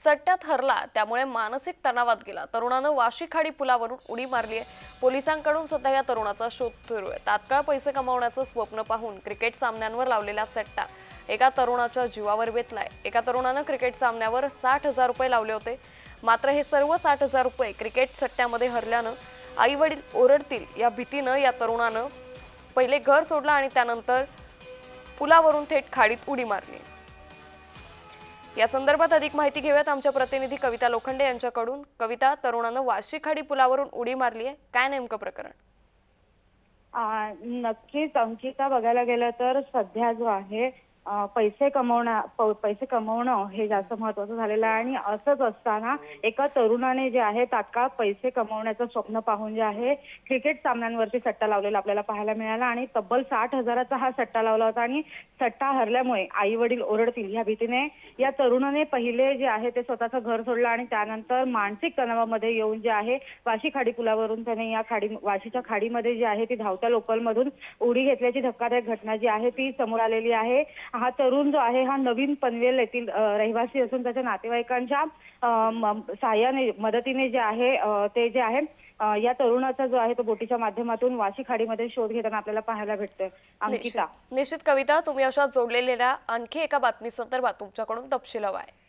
सट्ट्यात हरला, त्यामुळे मानसिक तणावात गेला। तरुणानं वाशी खाडी पुलावरून उडी मारली आहे। पोलिसांकडून सध्या या तरुणाचा शोध सुरू आहे। तात्काळ पैसे कमावण्याचं स्वप्न पाहून क्रिकेट सामन्यांवर लावलेला सट्टा एका तरुणाच्या जीवावर बेतलाय। एका तरुणानं क्रिकेट सामन्यावर 60,000 रुपये लावले होते, मात्र हे सर्व 60,000 रुपये क्रिकेट सट्ट्यामध्ये हरल्यानं आई वडील ओरडतील या भीतीनं या तरुणानं पहिले घर सोडलं आणि त्यानंतर पुलावरून थेट खाडीत उडी मारली। या संदर्भात अधिक माहिती घेऊयात आमच्या प्रतिनिधी कविता लोखंडे यांच्याकडून। कविता, तरुणानं वाशी खाडी पुलावरून उडी मारली आहे, काय नेमकं प्रकरण? नक्कीच अंकिता, बघायला गेलं तर सध्या जो आहे पैसे कमवणं हे जास्त महत्त्वाचं झालेलं आहे। आणि असंच असताना एका तरुणाने जे आहे तात्काळ पैसे कमवण्याचं स्वप्न पाहून जे आहे क्रिकेट सामन्यांवरती सट्टा लावलेला आपल्याला पाहायला मिळाला। आणि तब्बल 60,000चा हा सट्टा लावला होता आणि सट्टा हरल्यामुळे आई वडील ओरडतील या भीतीने या तरुणाने पहिले जे आहे ते स्वतःचं घर सोडलं आणि त्यानंतर मानसिक तणावामध्ये येऊन जे आहे वाशी खाडी पुलावरून त्याने या वाशीच्या खाडीमध्ये जे आहे ती धावत्या लोकलमधून उडी घेतल्याची धक्कादायक घटना जी आहे ती समोर आलेली आहे। हा तरुण जो आहे हा नवीन पनवेल येथील रहिवासी असून त्याच्या नातेवाईकांच्या सहाय्याने मदतीने जे आहे ते जे आहे या तरुणाचा जो आहे तो बोटीच्या माध्यमातून वाशी खाडीमध्ये शोध घेताना आपल्याला पाहायला भेटतोय। अंकिता, निश्चित कविता, तुम्ही अशा जोडलेल्या आणखी एका बातमी संदर्भात तुमच्याकडून तपशील हवा आहे।